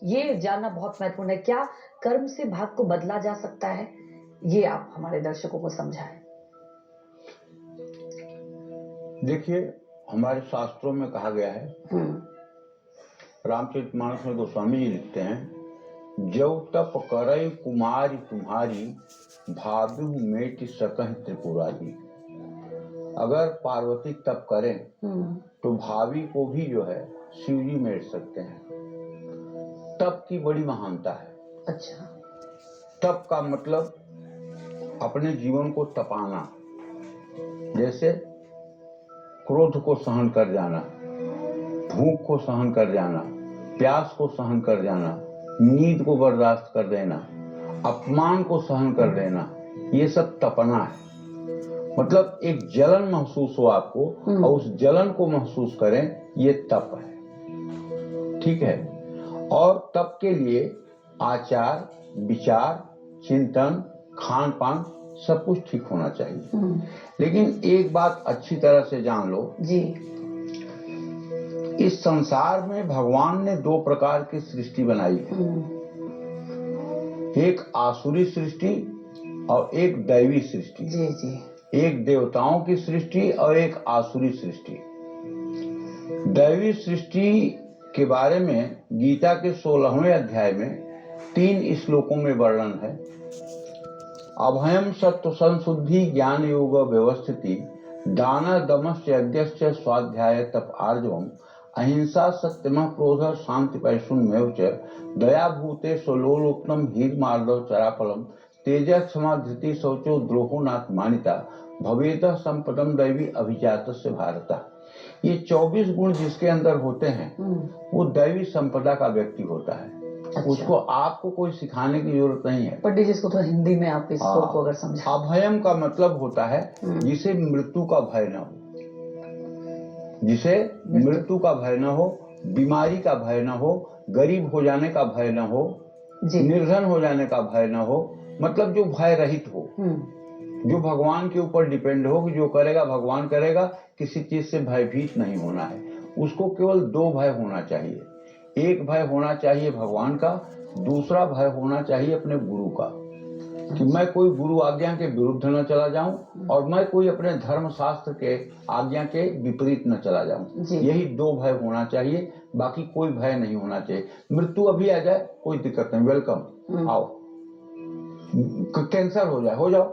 ये जानना बहुत महत्वपूर्ण है। क्या कर्म से भाग्य को बदला जा सकता है? ये आप हमारे दर्शकों को समझाएं। देखिए, हमारे शास्त्रों में कहा गया है, रामचरितमानस में गोस्वामी जी लिखते हैं, जौ तप करई कुमारी तुम्हारी, भाभी मेटि सकहि त्रिपुरारी। अगर पार्वती तप करें तो भाभी को भी जो है शिव जी मेट सकते हैं। तप की बड़ी महानता है। अच्छा। तप का मतलब अपने जीवन को तपाना, जैसे क्रोध को सहन कर जाना, भूख को सहन कर जाना, प्यास को सहन कर जाना, नींद को बर्दाश्त कर देना, अपमान को सहन कर देना, ये सब तपना है। मतलब एक जलन महसूस हो आपको और उस जलन को महसूस करें, ये तप है। ठीक है। और तप के लिए आचार, विचार, चिंतन, खान पान सब कुछ ठीक होना चाहिए। लेकिन एक बात अच्छी तरह से जान लो जी, इस संसार में भगवान ने दो प्रकार की सृष्टि बनाई है, एक आसुरी सृष्टि और एक दैवी सृष्टि। जी, जी। एक देवताओं की सृष्टि और एक आसुरी सृष्टि। दैवी सृष्टि के बारे में गीता के 16वें अध्याय में 3 श्लोकों में वर्णन है। अभयम सत्व संशुद्धि ज्ञान योग व्यवस्थिति, दान दमश्च यज्ञश्च स्वाध्याय तप आर्जवम, अहिंसा सत्यम क्रोध शांति पैशुन्मेव च, दया भूते स्वलोलोपनम हीर मार्दव चराफलम, तेज क्षमा धृति शौचो द्रोहो नाथ मानिता, भवेद संपदम दैवी अभिजातस्य भारत। ये 24 गुण जिसके अंदर होते हैं वो दैवी संपदा का व्यक्ति होता है। अच्छा। उसको आपको कोई सिखाने की जरूरत नहीं है। पंडित जी, इसको तो हिंदी में आप इस श्लोक को अगर समझाएं। अभयम का मतलब होता है जिसे मृत्यु का भय न हो, जिसे मृत्यु का भय न हो, बीमारी का भय न हो, गरीब हो जाने का भय न हो, निर्धन हो जाने का भय न हो, मतलब जो भय रहित हो, जो भगवान के ऊपर डिपेंड हो कि जो करेगा भगवान करेगा, किसी चीज से भयभीत नहीं होना है। उसको केवल 2 भय होना चाहिए। एक भय होना चाहिए भगवान का, दूसरा भय होना चाहिए अपने गुरु का, कि मैं कोई गुरु आज्ञा के विरुद्ध न चला जाऊं और मैं कोई अपने धर्म शास्त्र के आज्ञा के विपरीत न चला जाऊं। यही 2 भय होना चाहिए, बाकी कोई भय नहीं होना चाहिए। मृत्यु अभी आ जाए कोई दिक्कत नहीं, वेलकम, आओ। कैंसर हो जाए, हो जाओ,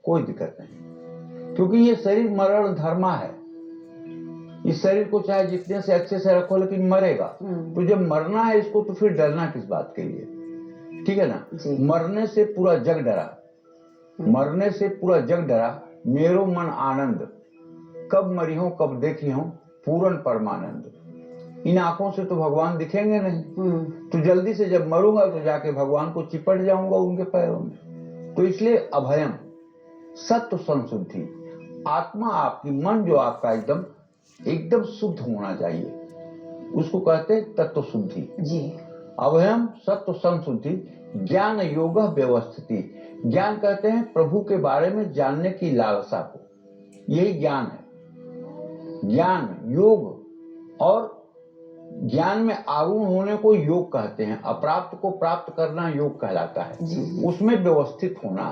कोई दिक्कत नहीं, क्योंकि ये शरीर मरण धर्मा है। इस शरीर को चाहे जितने से अच्छे से रखो लेकिन मरेगा। तो जब मरना है इसको तो फिर डरना किस बात के लिए? ठीक है ना। मरने से पूरा जग डरा, मरने से पूरा जग डरा, मेरो मन आनंद, कब मरी हो कब देखी हो पूर्ण परमानंद। इन आंखों से तो भगवान दिखेंगे नहीं, तो जल्दी से जब मरूंगा तो जाके भगवान को चिपट जाऊंगा उनके पैरों में। तो इसलिए अभयम सत्व संशुद्धि, आत्मा आपकी, मन जो आपका एकदम शुद्ध होना चाहिए, उसको कहते हैं तत्व शुद्धि। जी। अभयम सत्व संशुद्धि, ज्ञान योग व्यवस्थिति। ज्ञान कहते हैं प्रभु के बारे में जानने की लालसा को, यही ज्ञान है। ज्ञान, योग, और ज्ञान में आरूढ़ होने को योग कहते हैं। अप्राप्त को प्राप्त करना योग कहलाता है। जी। उसमें व्यवस्थित होना।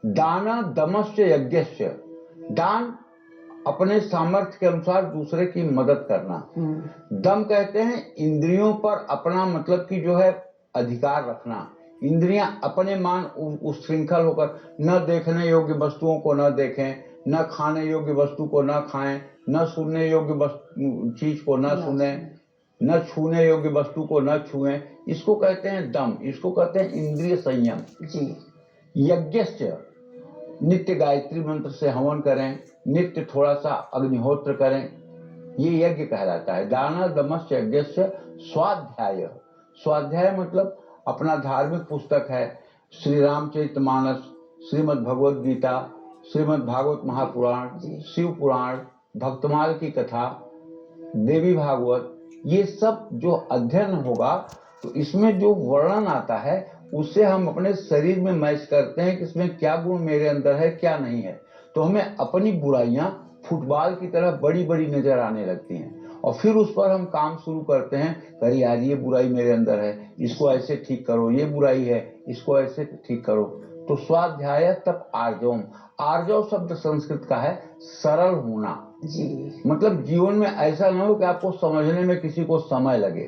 दान दमश्च यज्ञश्च, दान अपने सामर्थ्य के अनुसार दूसरे की मदद करना। दम कहते हैं इंद्रियों पर अपना, मतलब कि जो है अधिकार रखना। इंद्रियां अपने मान उच्छृंखल होकर न देखने योग्य वस्तुओं को न देखें, न खाने योग्य वस्तु को न खाएं, न सुनने योग्य चीज को न सुने, न छूने योग्य वस्तु को न छुएं। इसको कहते हैं दम, इसको कहते हैं इंद्रिय संयम। जी। यज्ञश्च, नित्य गायत्री मंत्र से हवन करें, नित्य थोड़ा सा अग्निहोत्र करें, ये यज्ञ कहलाता है। दान दमश्च यज्ञस्य स्वाध्याय, स्वाध्याय मतलब अपना धार्मिक पुस्तक है, श्री रामचरितमानस, श्रीमद् भगवद गीता, श्रीमद् भागवत महापुराण, शिव पुराण, भक्तमाल की कथा, देवी भागवत, ये सब जो अध्ययन होगा तो इसमें जो वर्णन आता है उससे हम अपने शरीर में मैच करते हैं कि इसमें क्या गुण मेरे अंदर है क्या नहीं है। तो हमें अपनी बुराइयां फुटबॉल की तरह बड़ी बड़ी नजर आने लगती हैं और फिर उस पर हम काम शुरू करते हैं, अरे यार ये बुराई मेरे अंदर है, इसको ऐसे ठीक करो, ये बुराई है, इसको ऐसे ठीक करो। तो स्वाध्याय तप आर्जवम, आर्जव शब्द संस्कृत का है सरल होना जी। मतलब जीवन में ऐसा ना हो कि आपको समझने में किसी को समय लगे,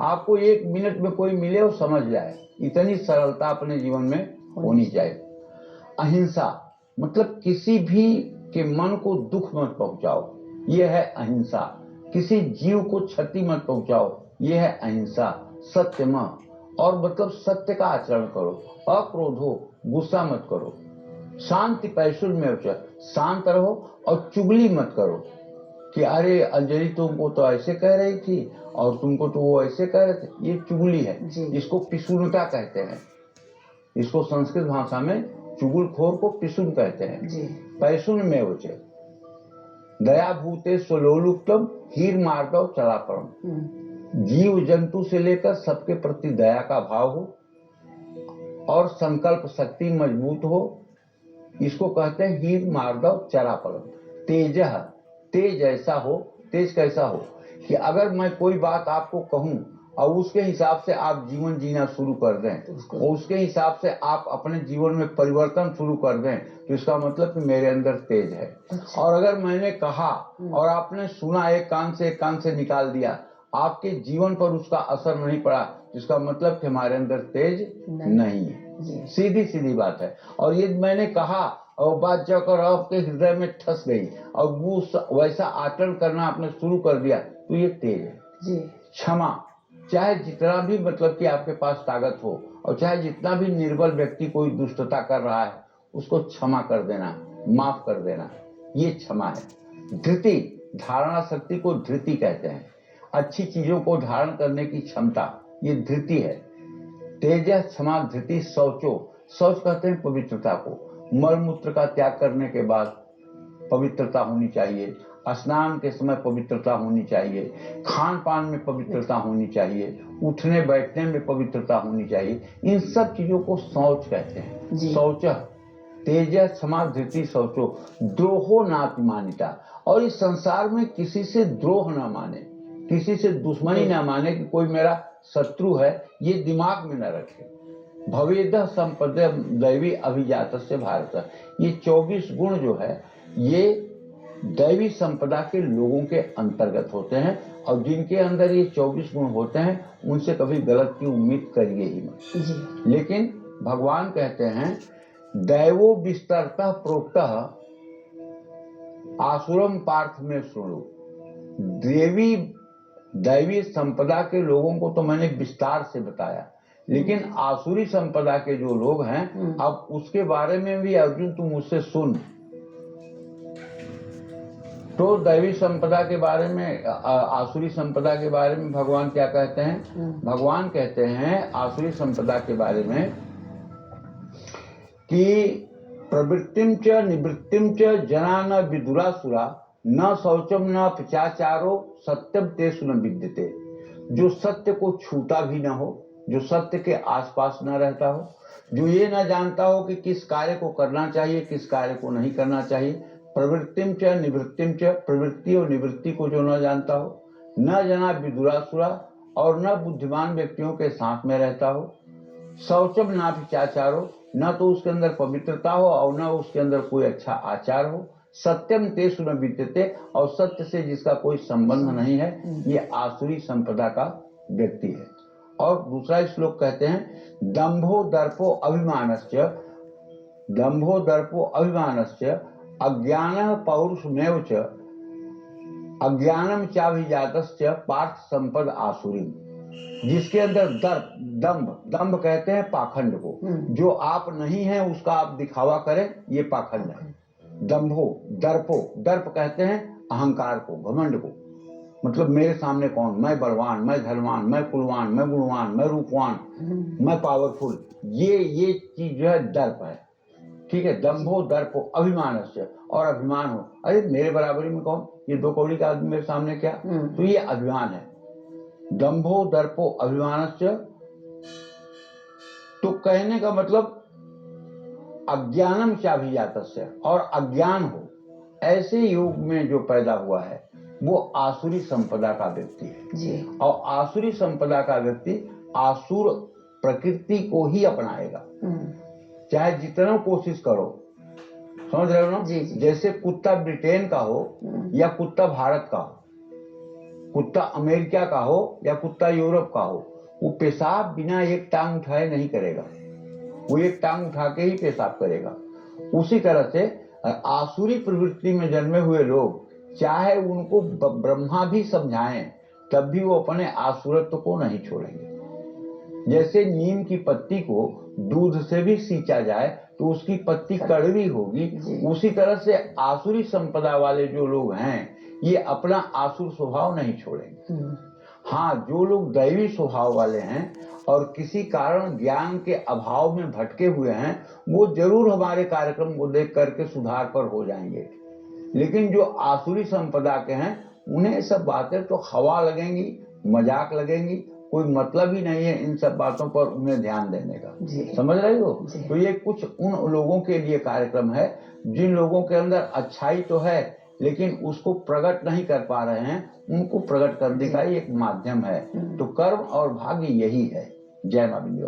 आपको 1 मिनट में कोई मिले और समझ जाए, इतनी सरलता अपने जीवन में होनी चाहिए। अहिंसा मतलब किसी भी के मन को दुख मत पहुंचाओ, ये है अहिंसा। किसी जीव को क्षति मत पहुंचाओ, ये है अहिंसा। सत्यम और मतलब सत्य का आचरण करो। अक्रोधो गुस्सा मत करो। शांति पैशुल में शांत रहो और चुगली मत करो कि अरे अंजलि तुमको तो ऐसे कह रही थी और तुमको तो वो ऐसे कह रहे थे, ये चुगली है। इसको पिशुनता कहते हैं, इसको संस्कृत भाषा में चुगलखोर को पिशुन कहते हैं। पैशुन में उचे दया भूते स्वलोलुप्तम हीर मार्गव चलापरम, जीव जंतु से लेकर सबके प्रति दया का भाव हो और संकल्प शक्ति मजबूत हो, इसको कहते हैं हीर मार्गव चरापरम। तेज तेज ऐसा हो, तेज कैसा हो कि अगर मैं कोई बात आपको कहूं और उसके हिसाब से आप जीवन जीना शुरू कर दें और उसके हिसाब से आप अपने जीवन में परिवर्तन शुरू कर दें, तो इसका मतलब कि मेरे अंदर तेज है। और अगर मैंने कहा और आपने सुना, एक कान से निकाल दिया, आपके जीवन पर उसका असर नहीं पड़ा, इसका मतलब कि हमारे अंदर तेज नहीं है। सीधी सीधी बात है। और ये मैंने कहा और बात जाकर आपके हृदय में ठस गई और वो वैसा आचरण करना आपने शुरू कर दिया, तो ये तेज है। क्षमा, चाहे जितना भी मतलब कि आपके पास ताकत हो और चाहे जितना भी निर्बल व्यक्ति कोई दुष्टता कर रहा है, उसको क्षमा कर देना, माफ कर देना, ये क्षमा है। धृति, धारणा शक्ति को धृति कहते हैं। अच्छी चीजों को धारण करने की क्षमता, ये धृति है। तेज, क्षमा, धृति। शौचो, शौच कहते हैं पवित्रता को। मल मूत्र का त्याग करने के बाद पवित्रता होनी चाहिए, स्नान के समय पवित्रता होनी चाहिए, खान पान में पवित्रता होनी चाहिए, उठने बैठने में पवित्रता होनी चाहिए। इन सब चीजों को शौच कहते हैं। शौच, तेज, क्षमा, धृति, शौचो। द्रोहो नातिमानिता, और इस संसार में किसी से द्रोह न माने, किसी से दुश्मनी न माने कि कोई मेरा शत्रु है, ये दिमाग में न रखे। भवेद संपद दैवी अभिजात से भारत, ये 24 गुण जो है ये दैवी संपदा के लोगों के अंतर्गत होते हैं, और जिनके अंदर ये 24 गुण होते हैं उनसे कभी गलत की उम्मीद करिए ही मत। लेकिन भगवान कहते हैं दैवो विस्तरतः प्रोक्तः आसुरम पार्थ में सुनो। दैवी संपदा के लोगों को तो मैंने विस्तार से बताया, लेकिन आसुरी संपदा के जो लोग हैं, अब उसके बारे में भी अर्जुन तू मुझसे सुन। तो दैवी संपदा के बारे में, आसुरी संपदा के बारे में भगवान क्या कहते हैं? भगवान कहते हैं आसुरी संपदा के बारे में कि प्रवृत्तिम च निवृत्तिम च जना न विदुरासुरा न शौचम न पचाचारो सत्यम तेषु न विद्यते। जो सत्य को छूता भी न हो, जो सत्य के आसपास न रहता हो, जो ये न जानता हो कि किस कार्य को करना चाहिए, किस कार्य को नहीं करना चाहिए। प्रवृत्तिम च निवृत्तिम च, प्रवृत्ति और निवृत्ति को जो न जानता हो, न जना विदुरासुरा, और न बुद्धिमान व्यक्तियों के साथ में रहता हो। शौचम ना पिचाचारो, न तो उसके अंदर पवित्रता हो और न उसके अंदर कोई अच्छा आचार हो। सत्यम तेषु न विद्यते, और सत्य से जिसका कोई संबंध नहीं है, ये आसुरी संपदा का व्यक्ति है। और दूसरा श्लोक कहते हैं दंभो दर्पो अभिमानश्च, दंभो दर्पो अभिमानश्च अज्ञान पौरुषमेव च अज्ञानम चाभिजातश्च पार्थ संपद आसुरी। जिसके अंदर दंभ, दंभ कहते हैं पाखंड को, जो आप नहीं है उसका आप दिखावा करें, ये पाखंड है। दंभो, दर्पो, दर्प कहते हैं अहंकार को, घमंड को, मतलब मेरे सामने कौन, मैं बलवान, मैं धनवान, मैं कुलवान, मैं गुणवान, मैं रूपवान, मैं पावरफुल, ये चीज जो है दर्प है। ठीक है। दंभो दर्पो अभिमानस्य, और अभिमान हो, अरे मेरे बराबरी में कौन, ये 2 कौड़ी का आदमी मेरे सामने क्या, तो ये अभिमान है। दंभो दर्पो अभिमानस्य, तो कहने का मतलब अज्ञानम चाभिजातस्य, और अज्ञान हो, ऐसे युग में जो पैदा हुआ है, वो आसुरी संपदा का व्यक्ति है जी। और आसुरी संपदा का व्यक्ति आसुर प्रकृति को ही अपनाएगा, चाहे जितना कोशिश करो। समझ रहे हो ना? जी, जी। जैसे कुत्ता ब्रिटेन का हो या कुत्ता भारत का हो, कुत्ता अमेरिका का हो या कुत्ता यूरोप का हो, वो पेशाब बिना एक टांग उठाए नहीं करेगा, वो एक टांग उठा के ही पेशाब करेगा। उसी तरह से आसुरी प्रवृत्ति में जन्मे हुए लोग चाहे उनको ब्रह्मा भी समझाएं तब भी वो अपने आसुरत्व को नहीं छोड़ेंगे। जैसे नीम की पत्ती को दूध से भी सींचा जाए तो उसकी पत्ती कड़वी होगी, उसी तरह से आसुरी संपदा वाले जो लोग हैं ये अपना आसुर स्वभाव नहीं छोड़ेंगे। हाँ, जो लोग दैवी स्वभाव वाले हैं और किसी कारण ज्ञान के अभाव में भटके हुए हैं वो जरूर हमारे कार्यक्रम को देख करके सुधार पर हो जाएंगे, लेकिन जो आसुरी संपदा के हैं उन्हें सब बातें तो हवा लगेंगी, मजाक लगेंगी, कोई मतलब ही नहीं है इन सब बातों पर उन्हें ध्यान देने का। समझ रही हो? तो ये कुछ उन लोगों के लिए कार्यक्रम है जिन लोगों के अंदर अच्छाई तो है लेकिन उसको प्रकट नहीं कर पा रहे हैं, उनको प्रकट करने का एक माध्यम है। तो कर्म और भाग्य यही है। जय मां विंध्यवासिनी।